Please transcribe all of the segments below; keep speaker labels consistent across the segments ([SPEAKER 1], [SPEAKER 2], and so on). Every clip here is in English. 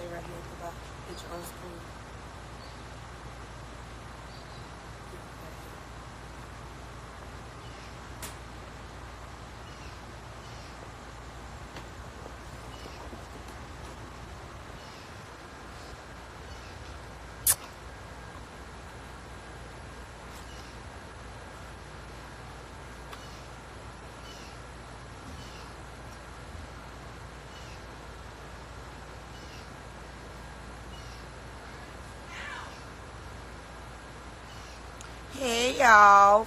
[SPEAKER 1] stay right here because I get you on screen. Hey y'all,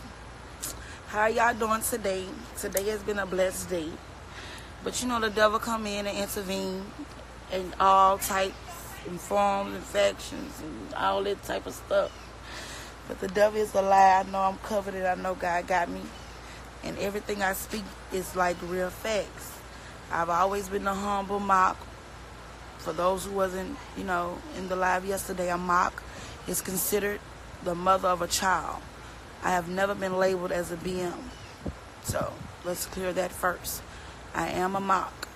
[SPEAKER 1] how y'all doing today? Today has been a blessed day, but you know the devil come in and intervene in all types and forms and factions and all that type of stuff. But the devil is a lie. I know I'm covered and I know God got me, and everything I speak is like real facts. I've always been a humble mock. For those who wasn't, in the live yesterday, a mock is considered the mother of a child. I have never been labeled as a BM. So let's clear that first. I am a mock.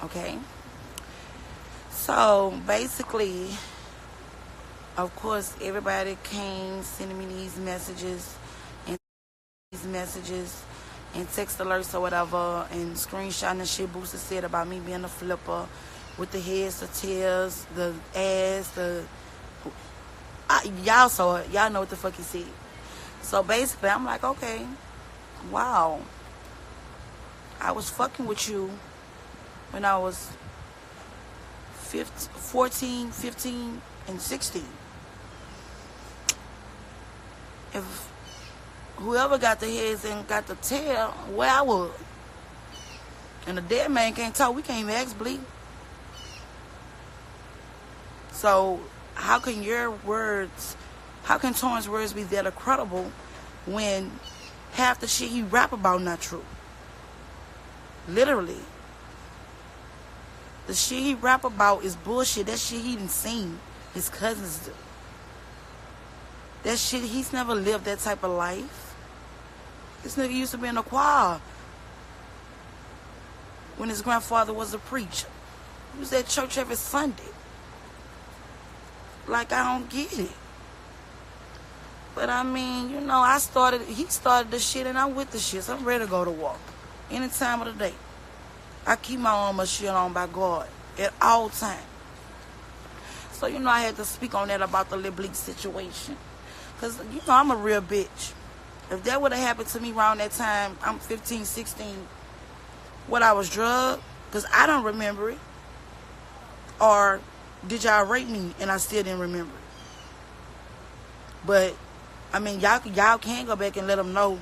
[SPEAKER 1] Okay? So basically, of course, everybody came sending me these messages and text alerts or whatever and screenshotting the shit Boosie said about me being a flipper with the heads, the tails, the ass, y'all saw it. Y'all know what the fuck he said. So basically, I'm like, okay, wow. I was fucking with you when I was 14, 15, and 16. If whoever got the heads and got the tail, where I was. And the dead man can't talk. We can't even ask bleed. So how can Torrance words be that credible when half the shit he rap about not true? Literally. The shit he rap about is bullshit. That shit he done seen his cousins do. That shit, he's never lived that type of life. This nigga used to be in a choir when his grandfather was a preacher. He was at church every Sunday. Like, I don't get it. But I mean, he started the shit and I'm with the shit. So I'm ready to go to war. Any time of the day. I keep my armor shit on by God at all times. So, I had to speak on that about the Lil Bleak situation. Because, I'm a real bitch. If that would have happened to me around that time, I'm 15, 16, what I was drugged, because I don't remember it. Or did y'all rape me and I still didn't remember it? But, I mean, y'all can go back and let them know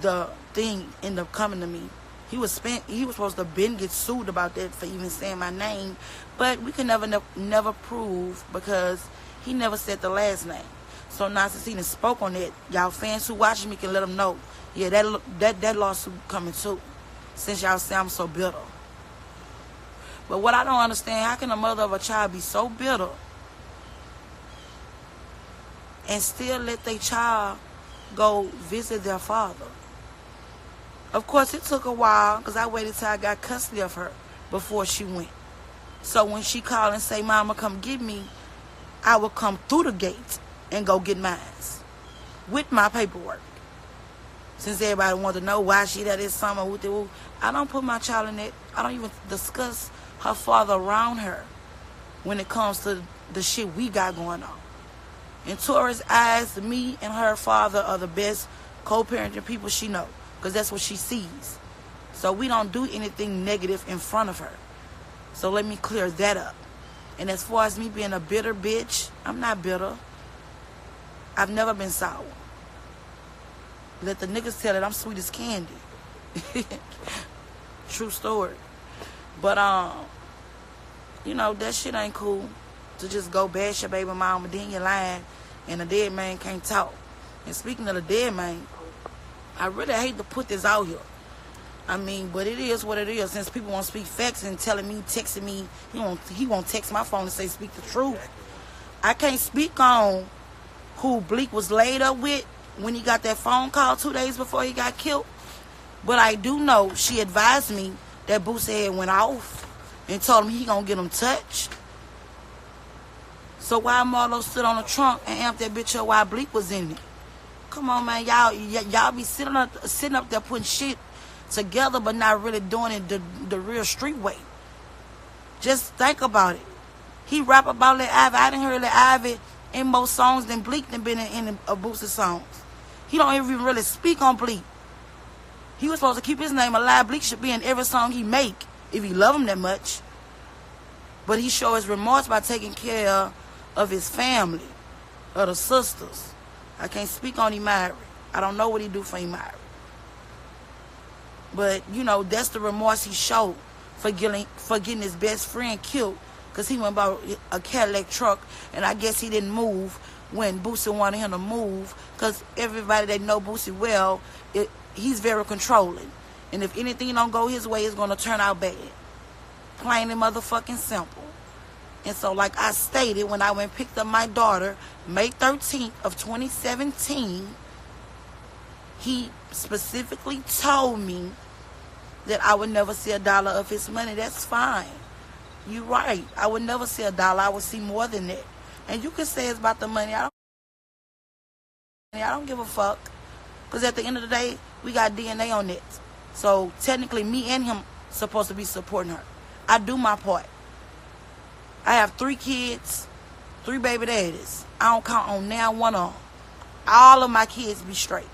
[SPEAKER 1] the thing ended up coming to me. He was supposed to get sued about that for even saying my name, but we could never prove because he never said the last name. So now since he done spoke on that, y'all fans who watching me can let them know, yeah, that lawsuit coming too. Since y'all say I'm so bitter. But what I don't understand, how can a mother of a child be so bitter and still let their child go visit their father? Of course, it took a while because I waited till I got custody of her before she went. So when she called and say, Mama, come get me, I would come through the gate and go get mine with my paperwork. Since everybody wanted to know why she did this summer, I don't put my child in it. I don't even discuss her father around her when it comes to the shit we got going on. In Taurus' eyes, me and her father are the best co-parenting people she knows, because that's what she sees. So we don't do anything negative in front of her. So let me clear that up. And as far as me being a bitter bitch, I'm not bitter. I've never been sour. Let the niggas tell it, I'm sweet as candy. True story. But, that shit ain't cool. To just go bash your baby mama, then you're lying, and the dead man can't talk. And speaking of the dead man, I really hate to put this out here. I mean, but it is what it is. Since people want to speak facts and texting me, he won't text my phone and say, speak the truth. I can't speak on who Bleak was laid up with when he got that phone call 2 days before he got killed. But I do know she advised me that Boosie had went off and told him he gonna get him touched. So why Marlo stood on the trunk and amped that bitch up while Bleak was in it? Come on, man. Y'all be sitting up there putting shit together but not really doing it the real street way. Just think about it. He rap about Lil Ivy. I didn't hear Lil Ivy in more songs than Bleak than been in a Boosie songs. He don't even really speak on Bleak. He was supposed to keep his name alive. Bleak should be in every song he make if he love him that much. But he show his remorse by taking care of his family, of the sisters. I can't speak on Imari. I don't know what he do for Imari. But, you know, that's the remorse he showed for getting his best friend killed because he went about a Cadillac truck, and I guess he didn't move when Boosie wanted him to move because everybody that know Boosie well, he's very controlling. And if anything don't go his way, it's going to turn out bad. Plain and motherfucking simple. And so, like I stated, when I went and picked up my daughter, May 13th of 2017, he specifically told me that I would never see $1 of his money. That's fine. You're right. I would never see $1. I would see more than that. And you can say it's about the money. I don't give a fuck. Because at the end of the day, we got DNA on it. So, technically, me and him supposed to be supporting her. I do my part. I have 3 kids, 3 baby daddies. I don't count on now one of them. All of my kids be straight.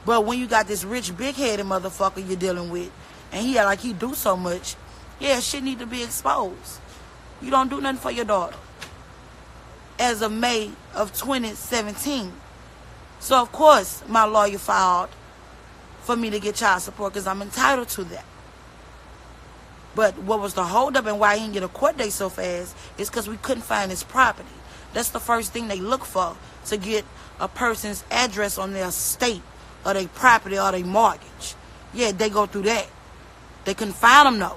[SPEAKER 1] But when you got this rich, big-headed motherfucker you're dealing with, and he act like he do so much, yeah, shit need to be exposed. You don't do nothing for your daughter. As of May of 2017. So, of course, my lawyer filed for me to get child support because I'm entitled to that. But what was the holdup and why he didn't get a court date so fast is because we couldn't find his property. That's the first thing they look for to get a person's address on their estate or their property or their mortgage. Yeah, they go through that. They couldn't find him, though,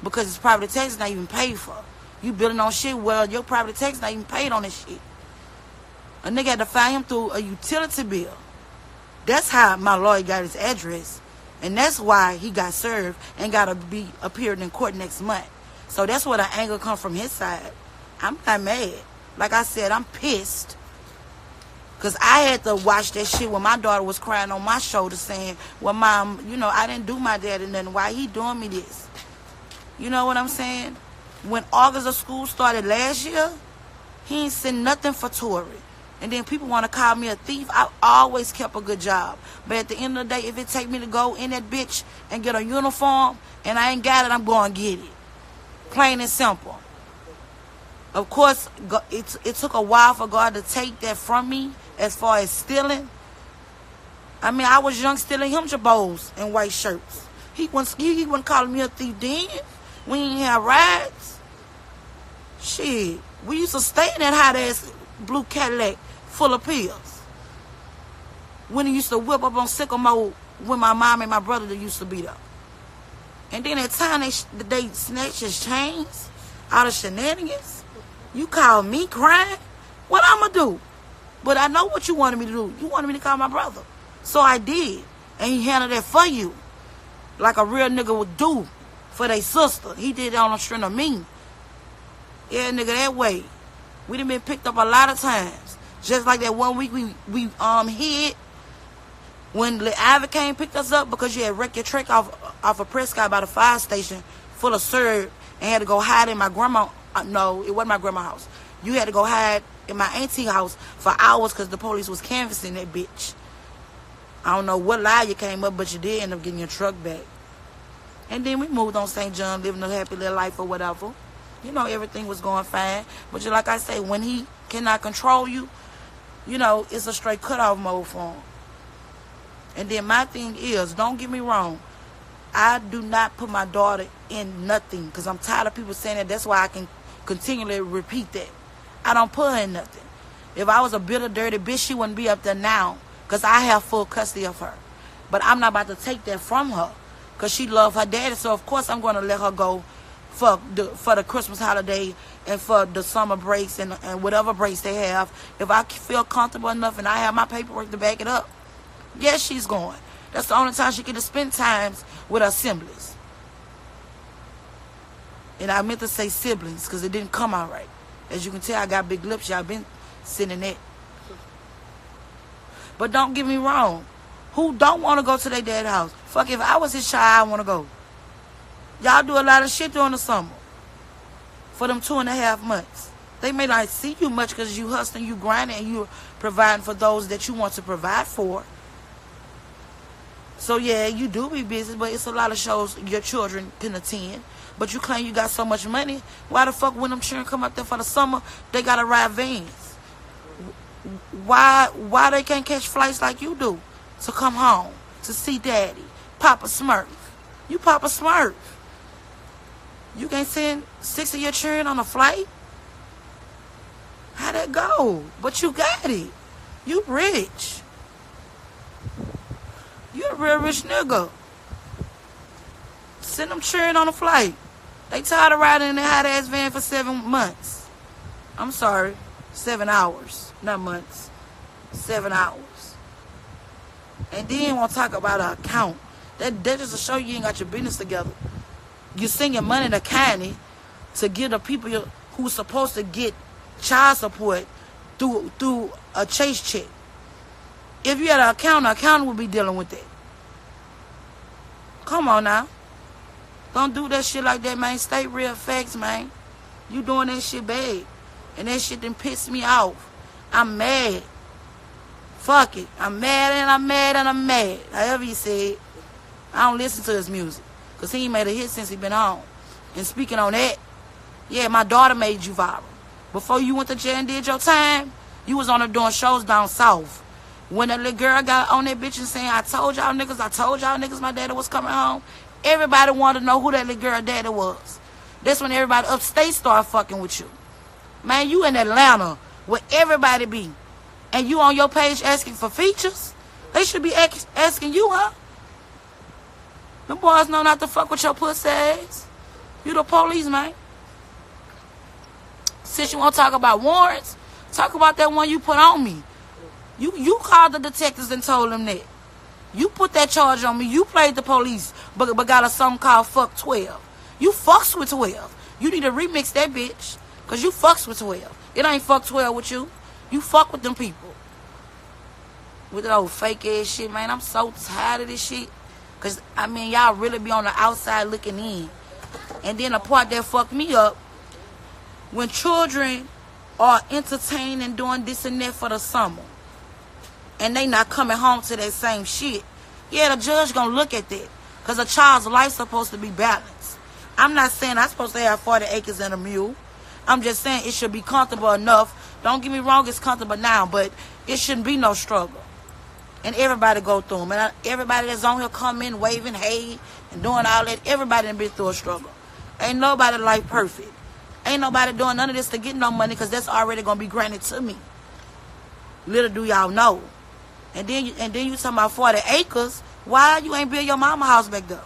[SPEAKER 1] because his property tax is not even paid for. You building on shit, well, your property tax is not even paid on this shit. A nigga had to find him through a utility bill. That's how my lawyer got his address. And that's why he got served and got to be appeared in court next month. So that's where the anger come from his side. I'm not mad. Like I said, I'm pissed. Because I had to watch that shit when my daughter was crying on my shoulder saying, well, Mom, you know, I didn't do my daddy nothing. Why he doing me this? You know what I'm saying? When August of school started last year, he ain't sent nothing for Tory. And then people want to call me a thief. I always kept a good job. But at the end of the day, if it take me to go in that bitch and get a uniform and I ain't got it, I'm going to get it. Plain and simple. Of course, it took a while for God to take that from me as far as stealing. I mean, I was young stealing him jabos and white shirts. He wasn't calling me a thief then. We ain't have rides. Shit. We used to stay in that hot-ass blue Cadillac full of pills. When he used to whip up on Sycamore when my mom and my brother used to be there. And then at times they snatched his chains out of shenanigans. You call me crying? What I'm going to do? But I know what you wanted me to do. You wanted me to call my brother. So I did. And he handled that for you. Like a real nigga would do for their sister. He did it on the strength of me. Yeah, nigga, that way. We done been picked up a lot of times. Just like that one week we hid when the Ivy came and picked us up because you had wrecked your truck off of Prescott by the fire station full of syrup and had to go hide in my grandma. No, it wasn't my grandma's house. You had to go hide in my auntie's house for hours because the police was canvassing that bitch. I don't know what lie you came up, but you did end up getting your truck back. And then we moved on St. John, living a happy little life or whatever. You know, everything was going fine. But just like I say, when he cannot control you, you know, it's a straight cutoff mode for him. And then my thing is, don't get me wrong, I do not put my daughter in nothing because I'm tired of people saying that. That's why I can continually repeat that. I don't put her in nothing. If I was a bitter, dirty bitch, she wouldn't be up there now because I have full custody of her. But I'm not about to take that from her because she loves her daddy. So, of course, I'm going to let her go for the Christmas holiday and for the summer breaks and whatever breaks they have. If I feel comfortable enough and I have my paperwork to back it up, yes, she's going. That's the only time she get to spend times with her siblings. And I meant to say siblings because it didn't come out right. As you can tell, I got big lips. Y'all been sitting in that. But don't get me wrong. Who don't want to go to their dad's house? Fuck, if I was his child, I want to go. Y'all do a lot of shit during the summer. For them 2.5 months. They may not see you much because you hustling, you grinding, and you providing for those that you want to provide for. So yeah, you do be busy, but it's a lot of shows your children can attend. But you claim you got so much money. Why the fuck when them children come up there for the summer, they gotta ride vans? Why they can't catch flights like you do to come home to see daddy, Papa Smurf? You Papa Smurf. You can't send 6 of your children on a flight? How'd that go? But you got it. You rich. You a real rich nigga. Send them children on a flight. They tired of riding in the hot ass van for 7 months. I'm sorry, 7 hours, not months. 7 hours. And then want to talk about an account. That just to show you ain't got your business together. You send your money to county to give the people who's supposed to get child support through a chase check. If you had an accountant would be dealing with that. Come on now. Don't do that shit like that, man. State real facts, man. You doing that shit bad. And that shit done piss me off. I'm mad. Fuck it. I'm mad and I'm mad and I'm mad. However you say it. I don't listen to his music. Because he ain't made a hit since he been home. And speaking on that, yeah, my daughter made you viral. Before you went to jail and did your time, you was on there doing shows down south. When that little girl got on that bitch and saying, I told y'all niggas my daddy was coming home. Everybody wanted to know who that little girl daddy was. That's when everybody upstate started fucking with you. Man, you in Atlanta where everybody be. And you on your page asking for features? They should be asking you, huh? Them boys know not to fuck with your pussy ass. You the police, man. Since you want to talk about warrants, talk about that one you put on me. You called the detectives and told them that. You put that charge on me. You played the police, but got a song called Fuck 12. You fucks with 12. You need to remix that bitch, because you fucks with 12. It ain't Fuck 12 with you. You fuck with them people. With that old fake ass shit, man. I'm so tired of this shit. Because, I mean, y'all really be on the outside looking in. And then the part that fucked me up, when children are entertained and doing this and that for the summer, and they not coming home to that same shit, yeah, the judge gonna look at that. Because a child's life's supposed to be balanced. I'm not saying I'm supposed to have 40 acres and a mule. I'm just saying it should be comfortable enough. Don't get me wrong, it's comfortable now, but it shouldn't be no struggle. And everybody go through them. And everybody that's on here coming, waving, hey, and doing all that, everybody done been through a struggle. Ain't nobody life perfect. Ain't nobody doing none of this to get no money, because that's already going to be granted to me. Little do y'all know. And then you talking about 40 acres. Why you ain't build your mama house back there?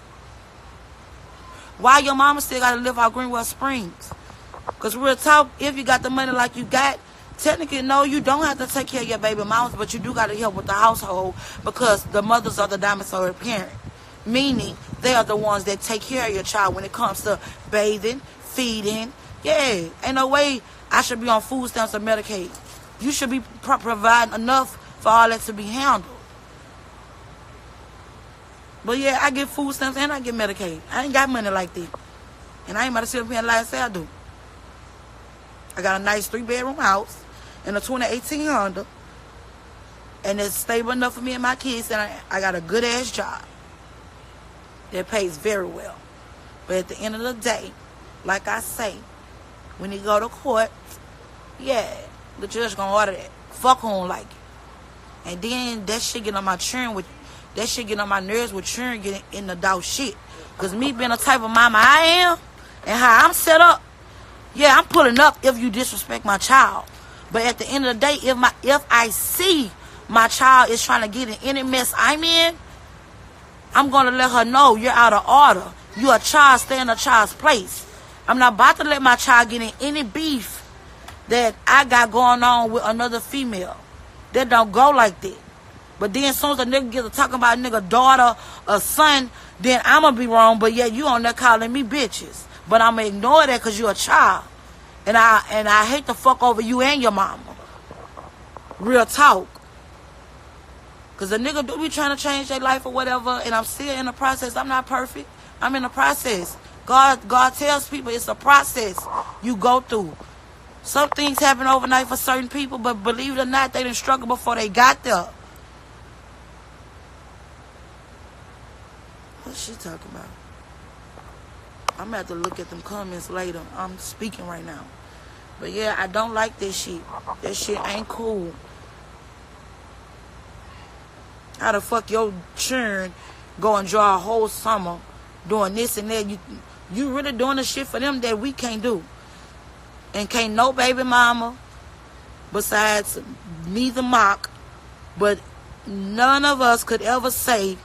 [SPEAKER 1] Why your mama still got to live out Greenwell Springs? Because real talk, if you got the money like you got, technically, no, you don't have to take care of your baby mamas, but you do got to help with the household, because the mothers are the domiciliary parent. Meaning, they are the ones that take care of your child when it comes to bathing, feeding. Yeah, ain't no way I should be on food stamps or Medicaid. You should be providing enough for all that to be handled. But yeah, I get food stamps and I get Medicaid. I ain't got money like that. And I ain't about to sit up here and lie and say I do. I got a nice 3-bedroom house and a 2018 Honda. And it's stable enough for me and my kids. And I got a good ass job that pays very well. But at the end of the day, like I say, when you go to court, yeah, the judge gonna order that. Fuck who don't like it. And then that shit get on my nerves with children getting in the dog shit. Cause me being the type of mama I am and how I'm set up, yeah, I'm pulling up if you disrespect my child. But at the end of the day, if I see my child is trying to get in any mess I'm in, I'm gonna let her know you're out of order. You're a child, stay in a child's place. I'm not about to let my child get in any beef that I got going on with another female. That don't go like that. But then as soon as a nigga gets to talking about a nigga daughter or son, then I'm going to be wrong. But yeah, you on there calling me bitches. But I'm going to ignore that because you're a child. And I hate to fuck over you and your mama. Real talk. Because a nigga do be trying to change their life or whatever, and I'm still in the process. I'm not perfect. I'm in the process. God tells people it's a process you go through. Some things happen overnight for certain people, but believe it or not, they done struggled before they got there. What's she talking about? I'm going to have to look at them comments later. I'm speaking right now. But yeah, I don't like this shit. That shit ain't cool. How the fuck your children go enjoy a whole summer doing this and that? You really doing the shit for them that we can't do. And can't no baby mama besides neither mock, but none of us could ever say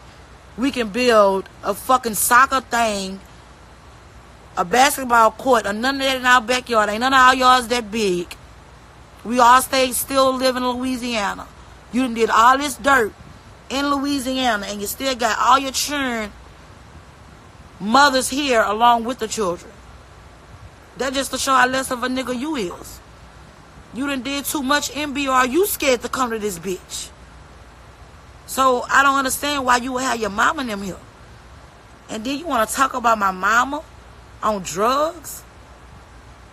[SPEAKER 1] we can build a fucking soccer thing, a basketball court, or none of that in our backyard. Ain't none of our yards that big. We all still live in Louisiana. You done did all this dirt in Louisiana, and you still got all your children, mothers here along with the children. That just to show how less of a nigga you is. You done did too much MBR. You scared to come to this bitch. So I don't understand why you would have your mama and them here. And then you want to talk about my mama on drugs?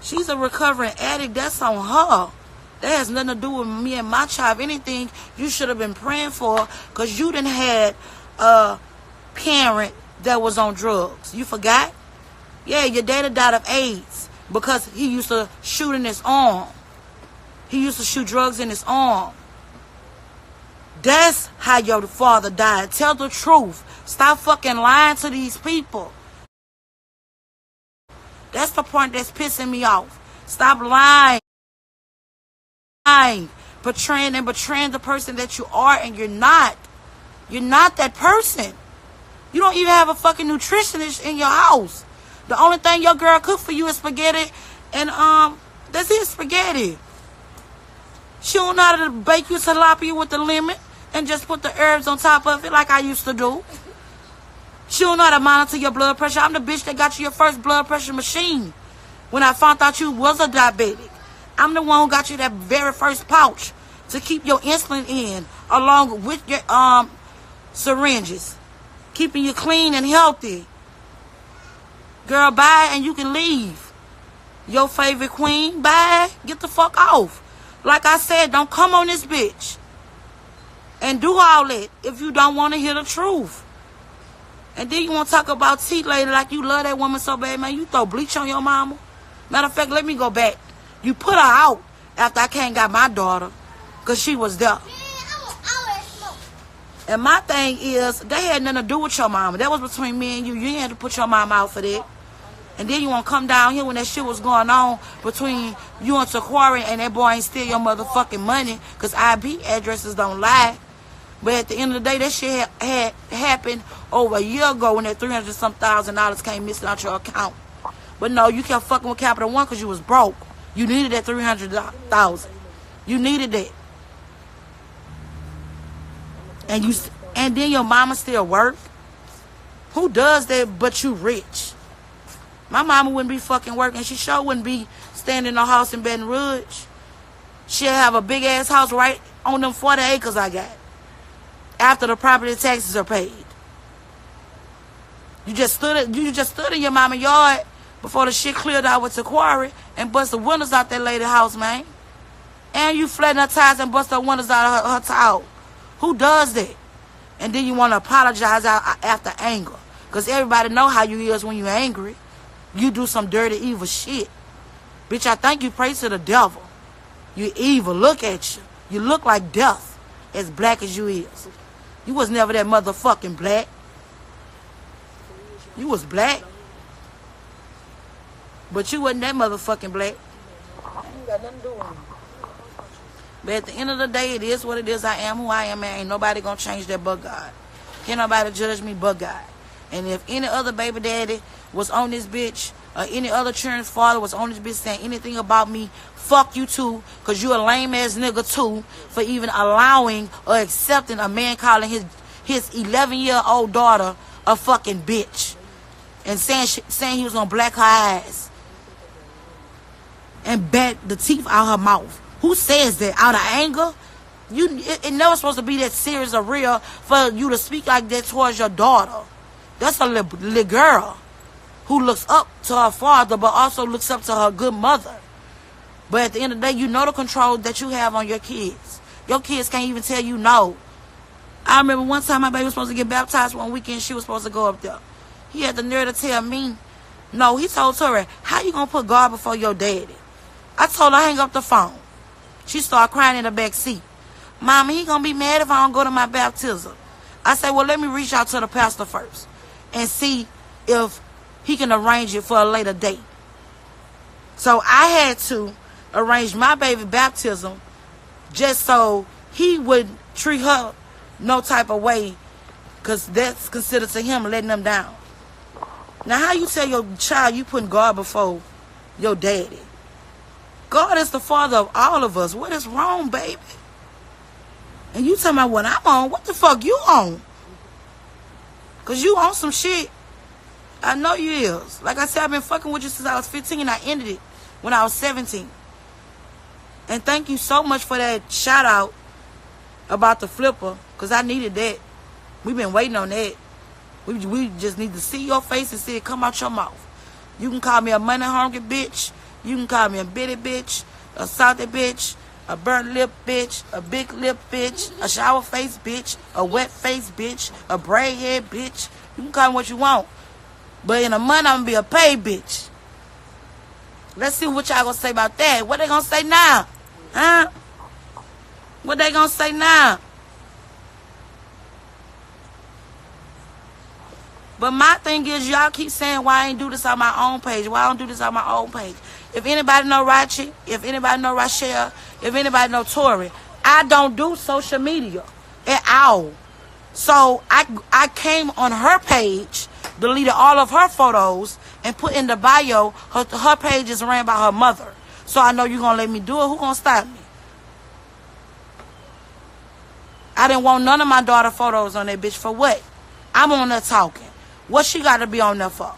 [SPEAKER 1] She's a recovering addict. That's on her. That has nothing to do with me and my child. If anything, you should have been praying for, because you done had a parent that was on drugs. You forgot? Yeah, your daddy died of AIDS because he used to shoot in his arm. He used to shoot drugs in his arm. That's how your father died. Tell the truth. Stop fucking lying to these people. That's the part that's pissing me off. Stop lying. Betraying the person that you are, and you're not. You're not that person. You don't even have a fucking nutritionist in your house. The only thing your girl cook for you is spaghetti, and that's it, spaghetti. She don't know how to bake you tilapia with the lemon and just put the herbs on top of it like I used to do. She don't know how to monitor your blood pressure. I'm the bitch that got you your first blood pressure machine when I found out you was a diabetic. I'm the one who got you that very first pouch to keep your insulin in, along with your syringes, keeping you clean and healthy. Girl, bye, and you can leave. Your favorite queen, bye, get the fuck off. Like I said, don't come on this bitch and do all that if you don't want to hear the truth. And then you want to talk about T lady like you love that woman so bad, man. You throw bleach on your mama. Matter of fact, let me go back. You put her out after I came got my daughter because she was there. And my thing is, they had nothing to do with your mama. That was between me and you. You didn't have to put your mama out for that. And then you want to come down here when that shit was going on between you and Taquari, and that boy ain't steal your motherfucking money, because IP addresses don't lie. But at the end of the day, that shit had happened over a year ago when that $300,000 came missing out your account. But no, you kept fucking with Capital One because you was broke. You needed that $300,000. You needed that. And then your mama still work? Who does that but you rich? My mama wouldn't be fucking working. She sure wouldn't be staying in a house in Baton Rouge. She'll have a big ass house right on them 40 acres I got, after the property taxes are paid. You just stood in your mama yard before the shit cleared out with Taquari and bust the windows out that lady house, man. And you flatten her tires and bust the windows out of her tile. Who does that? And then you want to apologize after anger. Because everybody know how you is when you're angry. You do some dirty, evil shit. Bitch, I think you pray to the devil. You evil. Look at you. You look like death, as black as you is. You was never that motherfucking black. You was black. But you wasn't that motherfucking black. I ain't got nothing to do with it. But at the end of the day, it is what it is. I am who I am, man. Ain't nobody gonna change that but God. Can't nobody judge me but God. And if any other baby daddy was on this bitch, or any other children's father was on this bitch saying anything about me, fuck you too, because you a lame ass nigga too, for even allowing or accepting a man calling his 11-year-old daughter a fucking bitch. And saying he was gonna black her eyes. and bat the teeth out her mouth. Who says that? Out of anger? It never supposed to be that serious or real for you to speak like that towards your daughter. That's a little girl who looks up to her father, but also looks up to her good mother. But at the end of the day, you know the control that you have on your kids. Your kids can't even tell you no. I remember one time my baby was supposed to get baptized one weekend. She was supposed to go up there. He had the nerve to tell me, no. He told Tori, how you going to put God before your daddy? I told her, hang up the phone. She started crying in the back seat. Mama, he going to be mad if I don't go to my baptism. I said, well, let me reach out to the pastor first and see if he can arrange it for a later date. So I had to arrange my baby baptism just so he would treat her no type of way, because that's considered to him letting them down. Now, how you tell your child you putting God before your daddy? God is the father of all of us. What is wrong, baby? And you talking about what I'm on? What the fuck you on? Because you on some shit. I know you is. Like I said, I've been fucking with you since I was 15 and I ended it when I was 17. And thank you so much for that shout out about the flipper, because I needed that. We've been waiting on that. We just need to see your face and see it come out your mouth. You can call me a money hungry bitch. You can call me a bitty bitch, a salty bitch, a burnt lip bitch, a big lip bitch, a shower face bitch, a wet face bitch, a braid head bitch. You can call me what you want. But in a month, I'm going to be a paid bitch. Let's see what y'all going to say about that. What they going to say now? Huh? What they going to say now? But my thing is, y'all keep saying why I ain't do this on my own page. Why I don't do this on my own page. If anybody know Rachi, if anybody know Rachelle, if anybody know Tori, I don't do social media at all. So I came on her page, deleted all of her photos, and put in the bio, her page is ran by her mother. So I know you're going to let me do it. Who going to stop me? I didn't want none of my daughter photos on that bitch. For what? I'm on there talking. What she got to be on there for?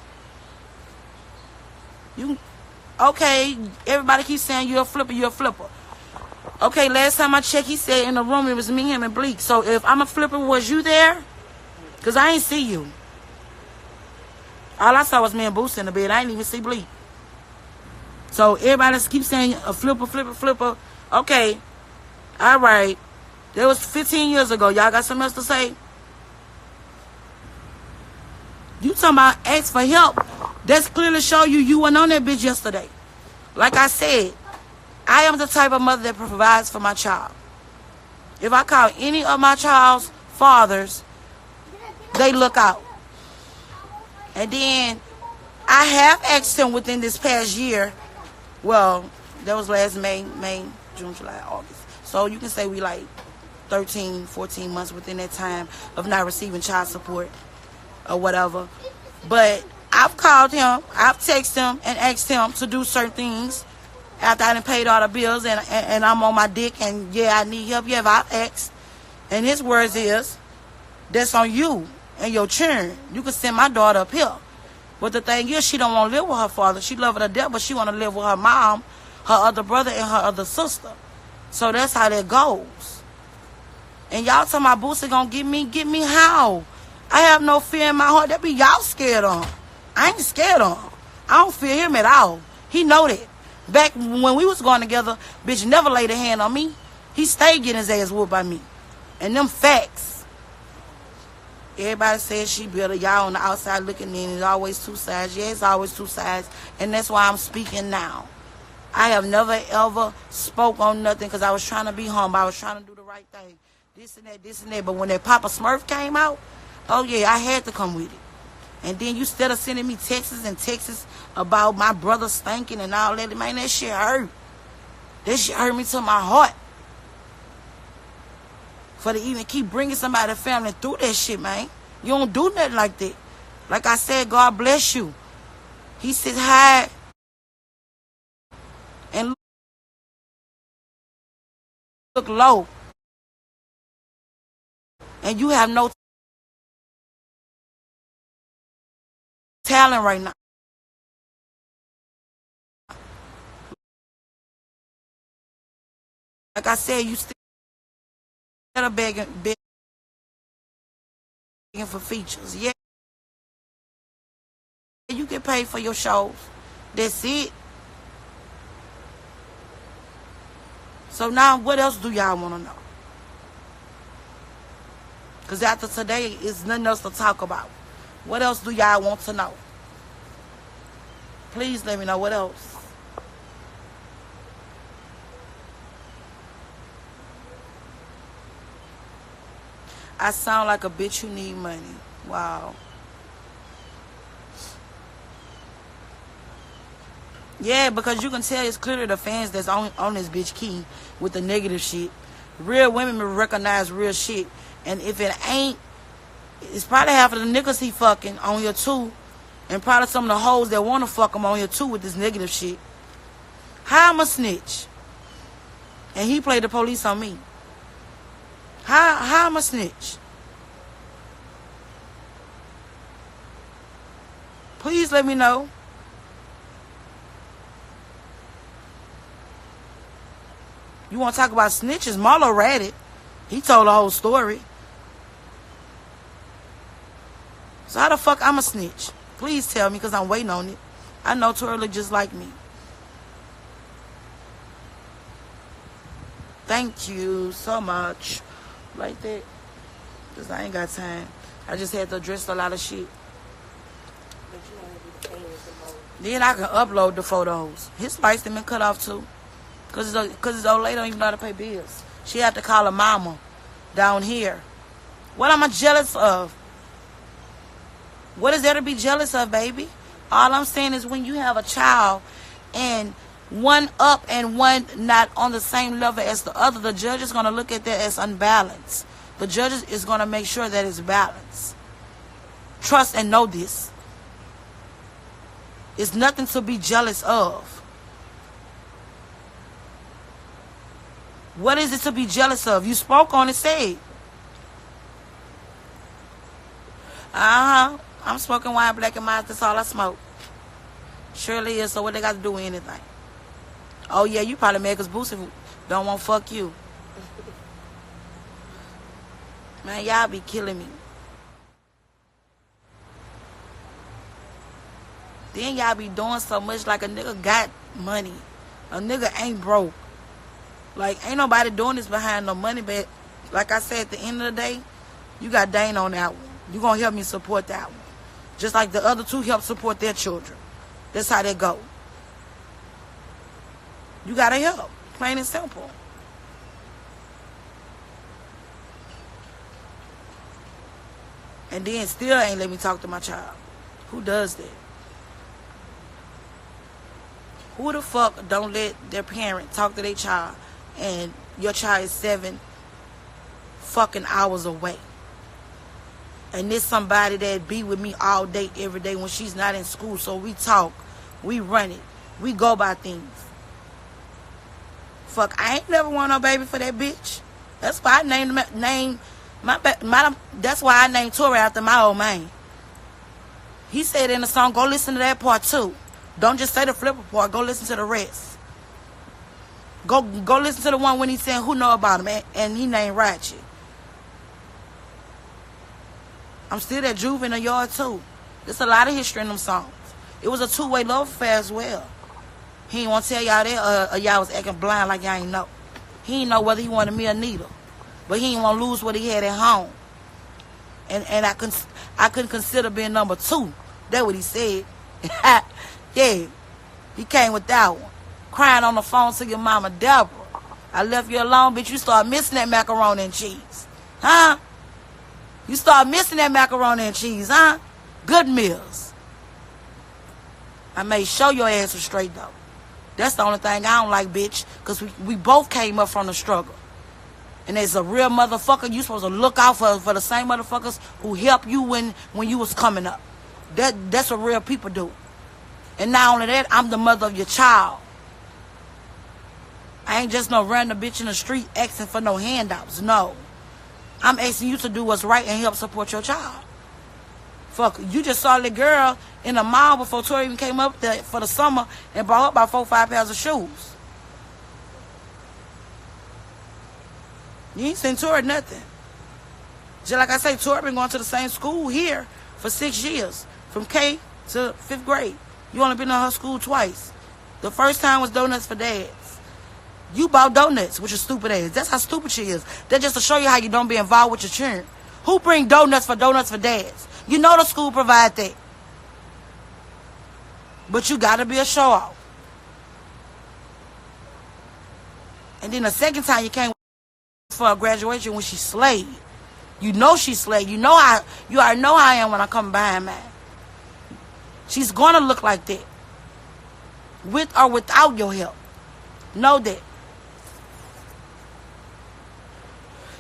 [SPEAKER 1] Okay, everybody keeps saying you're a flipper, you're a flipper. Okay, last time I checked, he said in the room it was me, him, and Bleak. So if I'm a flipper, was you there? Because I ain't see you. All I saw was me and Boosie in the bed. I ain't even see Bleak. So everybody keeps saying a flipper, flipper, flipper. Okay, all right. That was 15 years ago. Y'all got something else to say? You talking about ask for help. That's clearly show you weren't on that bitch yesterday. Like I said, I am the type of mother that provides for my child. If I call any of my child's fathers, they look out. And then I have asked him within this past year. Well, that was last May, June, July, August. So you can say we like 13, 14 months within that time of not receiving child support or whatever. But I've called him, I've texted him and asked him to do certain things after I done paid all the bills and I'm on my dick and yeah, I need help. Yeah, I've asked. And his words is, that's on you and your children. You can send my daughter up here. But the thing is, she don't want to live with her father. She love her to death, but she want to live with her mom, her other brother, and her other sister. So that's how that goes. And y'all talking about Boosie gonna get me how? I have no fear in my heart. That be y'all scared on. I ain't scared on. I don't fear him at all. He know that. Back when we was going together, bitch never laid a hand on me. He stayed getting his ass whooped by me. And them facts. Everybody says she better. Y'all on the outside looking in. It's always two sides. Yeah, it's always two sides. And that's why I'm speaking now. I have never ever spoke on nothing because I was trying to be humble. I was trying to do the right thing. This and that, this and that. But when that Papa Smurf came out, oh yeah, I had to come with it. And then you instead of sending me texts and texts about my brother stinking and all that, man, that shit hurt. That shit hurt me to my heart. For to even keep bringing somebody's family through that shit, man. You don't do nothing like that. Like I said, God bless you. He sits high and look low. And you have no talent right now. Like I said, you still begging for features. Yeah, you get paid for your shows. That's it. So now, what else do y'all want to know? Because after today, it's nothing else to talk about. What else do y'all want to know? Please let me know what else. I sound like a bitch who need money. Wow. Yeah, because you can tell it's clearly the fans that's on this bitch key with the negative shit. Real women will recognize real shit. And if it ain't, it's probably half of the niggas he fucking on here too. And probably some of the hoes that want to fuck him on here too with this negative shit. How I'm a snitch? And he played the police on me. How I'm a snitch? Please let me know. You want to talk about snitches? Marlo read it. He told the whole story. So how the fuck I'm a snitch? Please tell me, because I'm waiting on it. I know Twirly just like me. Thank you so much. Like that. Because I ain't got time. I just had to address a lot of shit. Then I can upload the photos. His lights been cut off too. Because his old lady don't even know how to pay bills. She had to call her mama down here. What am I jealous of? What is there to be jealous of, baby? All I'm saying is when you have a child and one up and one not on the same level as the other, the judge is going to look at that as unbalanced. The judge is going to make sure that it's balanced. Trust and know this. It's nothing to be jealous of. What is it to be jealous of? You spoke on it, say it. I'm smoking wine, black and mild. That's all I smoke. Surely is. So what they got to do with anything? Oh, yeah, you probably mad because Boosie don't want to fuck you. Man, y'all be killing me. Then y'all be doing so much like a nigga got money. A nigga ain't broke. Like, ain't nobody doing this behind no money, but like I said, at the end of the day, you got Dane on that one. You gonna help me support that one. Just like the other two help support their children. That's how they go. You gotta help. Plain and simple. And then still ain't let me talk to my child. Who does that? Who the fuck don't let their parent talk to their child and your child is 7 fucking hours away? And this somebody that be with me all day, every day when she's not in school. So we talk, we run it, we go by things. Fuck, I ain't never want no baby for that bitch. That's why I named that's why I named Tori after my old man. He said in the song, go listen to that part too. Don't just say the flipper part. Go listen to the rest. Go listen to the one when he's saying who know about him and he named Ratchet. I'm still that Juve in the yard too. There's a lot of history in them songs. It was a two-way love affair as well. He ain't want to tell y'all that y'all was acting blind like y'all ain't know. He ain't know whether he wanted me or neither. But he ain't want to lose what he had at home. And I couldn't consider being number 2. That's what he said. Yeah. He came with that one. Crying on the phone to your mama, Deborah. I left you alone, bitch. You start missing that macaroni and cheese. Huh? You start missing that macaroni and cheese, huh? Good meals. I made sure your ass was straight, though. That's the only thing I don't like, bitch. Because we both came up from the struggle. And as a real motherfucker, you supposed to look out for the same motherfuckers who helped you when you was coming up. That's what real people do. And not only that, I'm the mother of your child. I ain't just no random bitch in the street asking for no handouts. No. I'm asking you to do what's right and help support your child. Fuck, you just saw the girl in the mall before Tori even came up there for the summer and brought up about 4 or 5 pairs of shoes. You ain't seen Tori nothing. Just like I say, Tori been going to the same school here for 6 years, from K to 5th grade. You only been to her school twice. The first time was donuts for dads. You bought donuts with your stupid ass. That's how stupid she is. That's just to show you how you don't be involved with your children. Who bring donuts for dads? You know the school provide that. But you gotta be a show off. And then the second time you came for a graduation when she slayed. You know she slayed. You already know how I am when I come behind mine. She's gonna look like that. With or without your help. Know that.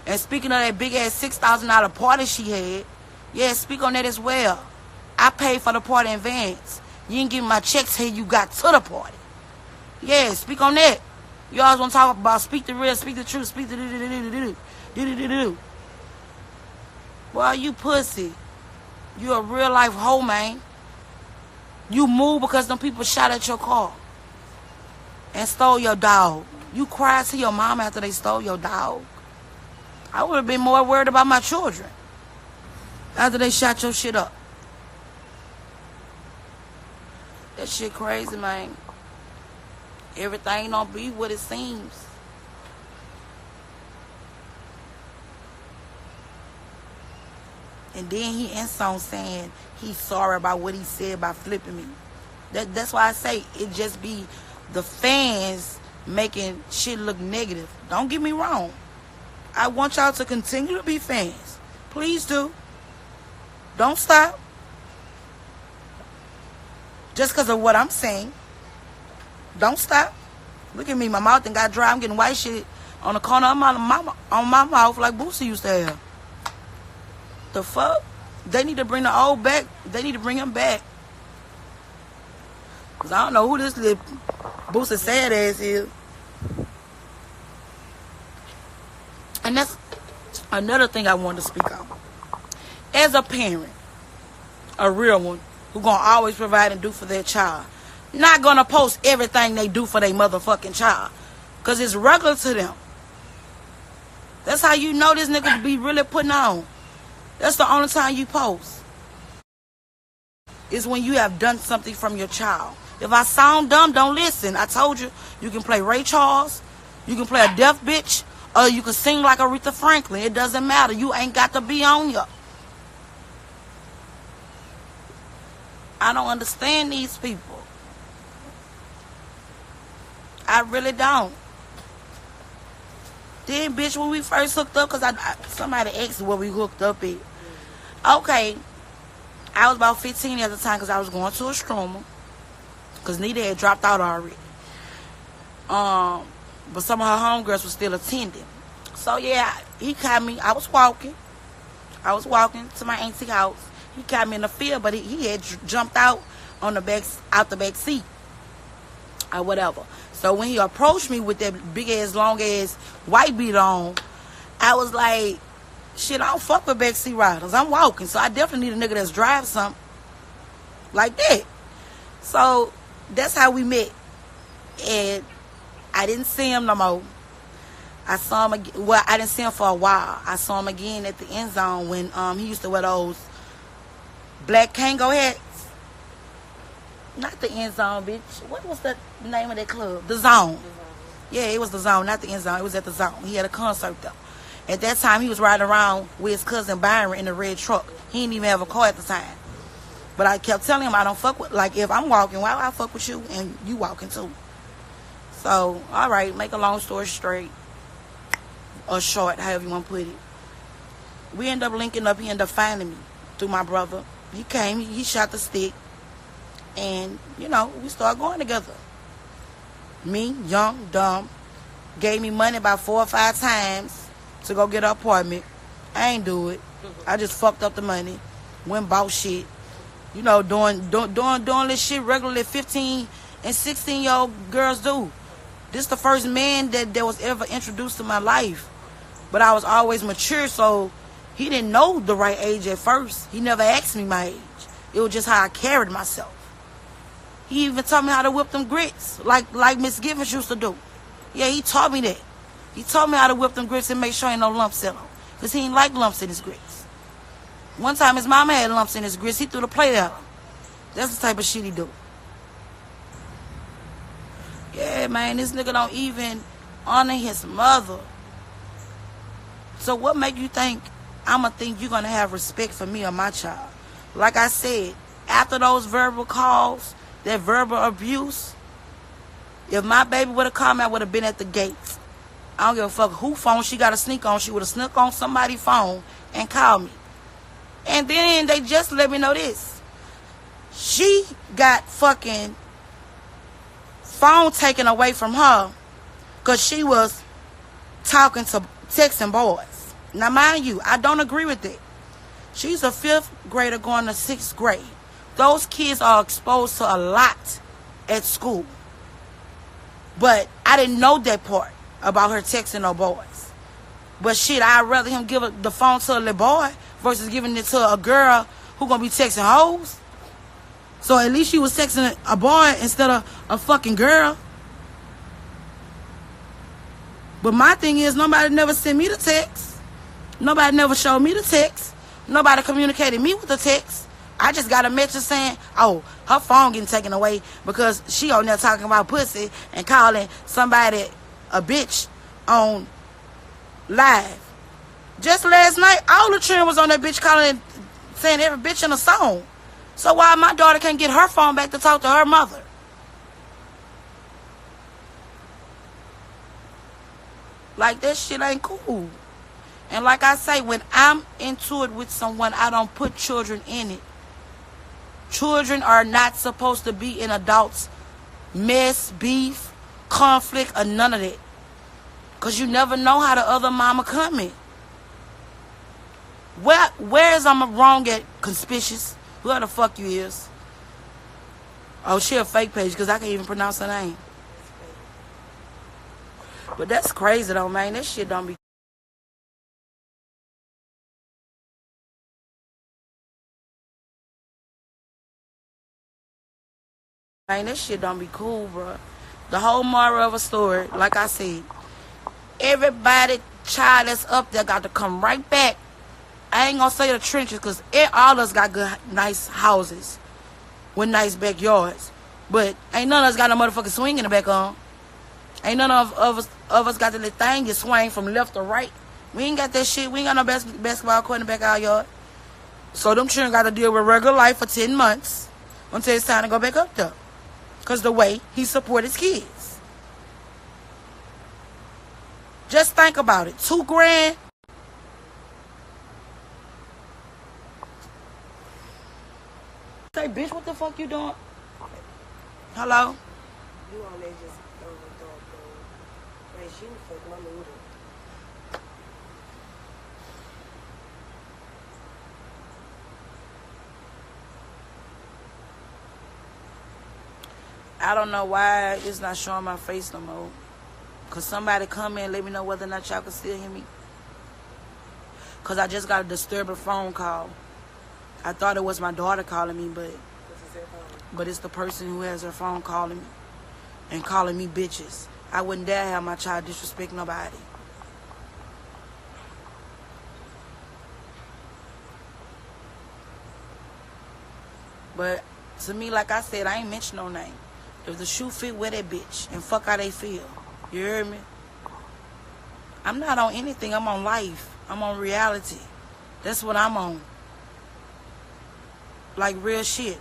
[SPEAKER 1] And speaking of that big ass $6,000 party she had, yeah, speak on that as well. I paid for the party in advance. You didn't give me my checks till you got to the party. Yeah, speak on that. You always want to talk about speak the real, speak the truth, speak the do. Boy, you pussy. You a real life hoe, man. You moved because them people shot at your car and stole your dog. You cried to your mom after they stole your dog. I would have been more worried about my children after they shot your shit up. That shit crazy, man. Everything don't be what it seems. And then he ends on saying he's sorry about what he said about flipping me. That's why I say it just be the fans making shit look negative. Don't get me wrong. I want y'all to continue to be fans. Please do. Don't stop. Just because of what I'm saying. Don't stop. Look at me. My mouth and got dry. I'm getting white shit on the corner of my mouth like Boosie used to have. The fuck? They need to bring the old back. They need to bring him back. Because I don't know who this little Boosie sad ass is. And that's another thing I wanted to speak on. As a parent, a real one, who gonna always provide and do for their child, not gonna post everything they do for their motherfucking child, because it's regular to them. That's how you know this nigga be really putting on. That's the only time you post. Is when you have done something from your child. If I sound dumb, don't listen. I told you, you can play Ray Charles, you can play a deaf bitch, or you can sing like Aretha Franklin. It doesn't matter. You ain't got to be on ya. I don't understand these people. I really don't. Then, bitch, when we first hooked up, because somebody asked where we hooked up at. Okay. I was about 15 at the time because I was going to a strummer. Because Nita had dropped out already. But some of her homegirls were still attending. So, yeah, he caught me. I was walking to my auntie house. He caught me in the field, but he had jumped out on the back seat or whatever. So when he approached me with that big ass, long ass white beater on, I was like, shit, I don't fuck with backseat riders. I'm walking, so I definitely need a nigga that's drive something like that. So that's how we met. And I didn't see him no more. I saw him again. Well, I didn't see him for a while. I saw him again at the end zone when he used to wear those black Kango hats. Not the end zone, bitch. What was the name of that club? The Zone. Yeah, it was the Zone, not the end zone. It was at the Zone. He had a concert though. At that time, he was riding around with his cousin Byron in a red truck. He didn't even have a car at the time. But I kept telling him I don't fuck with, like, if I'm walking, why would I fuck with you and you walking too? So, all right, make a long story straight. Or short, however you want to put it. We ended up linking up. He ended up finding me through my brother. He came, he shot the stick. And, you know, we started going together. Me, young, dumb, gave me money about 4 or 5 times to go get an apartment. I ain't do it. I just fucked up the money. Went and bought shit. You know, doing this shit regularly 15 and 16-year-old girls do. This the first man that was ever introduced to my life. But I was always mature, so he didn't know the right age at first. He never asked me my age. It was just how I carried myself. He even taught me how to whip them grits, like Miss Givens used to do. Yeah, he taught me that. He told me how to whip them grits and make sure ain't no lumps in them. Because he ain't like lumps in his grits. One time his mama had lumps in his grits. He threw the plate at him. That's the type of shit he do. Yeah, man, this nigga don't even honor his mother. So what make you think I'ma think you're gonna have respect for me or my child? Like I said, after those verbal calls, that verbal abuse, if my baby would have come, I would have been at the gates. I don't give a fuck who phone she got to sneak on. She would have snuck on somebody's phone and called me. And then they just let me know this. She got fucking phone taken away from her because she was texting boys. Now, mind you, I don't agree with it. She's a 5th grader going to 6th grade. Those kids are exposed to a lot at school. But I didn't know that part about her texting no boys. But shit, I'd rather him give the phone to a little boy versus giving it to a girl who gonna be texting hoes. So at least she was texting a boy instead of a fucking girl. But my thing is, nobody never sent me the text. Nobody never showed me the text. Nobody communicated me with the text. I just got a message saying, oh, her phone getting taken away because she on there talking about pussy and calling somebody a bitch on live. Just last night, all the children was on that bitch calling, saying every bitch in a song. So why my daughter can't get her phone back to talk to her mother? Like, that shit ain't cool. And like I say, when I'm into it with someone, I don't put children in it. Children are not supposed to be in adults' mess, beef, conflict, or none of that. Because you never know how the other mama coming. Where is I'm wrong at conspicuous? Who the fuck you is? Oh, she a fake page because I can't even pronounce her name. But that's crazy though, man. That shit don't be. Man, that shit don't be cool, bro. The whole moral of a story, like I said, everybody child that's up there got to come right back. I ain't gonna say the trenches because all of us got good, nice houses with nice backyards. But ain't none of us got no motherfucking swing in the back on. Ain't none of us got the little thing you swing from left to right. We ain't got that shit. We ain't got no basketball court in the back of our yard. So them children got to deal with regular life for 10 months until it's time to go back up there. Because the way he support his kids. Just think about it. $2 grand. Say, bitch, what the fuck you doing? Hello?
[SPEAKER 2] You on there just man, she fuck my noodle.
[SPEAKER 1] I don't know why it's not showing my face no more. Cause somebody come in and let me know whether or not y'all can still hear me. Cause I just got a disturbing phone call. I thought it was my daughter calling me, but it's the person who has her phone calling me and calling me bitches. I wouldn't dare have my child disrespect nobody. But to me, like I said, I ain't mention no name. If the shoe fit, wear that bitch and fuck how they feel. You heard me? I'm not on anything. I'm on life. I'm on reality. That's what I'm on. Like real shit.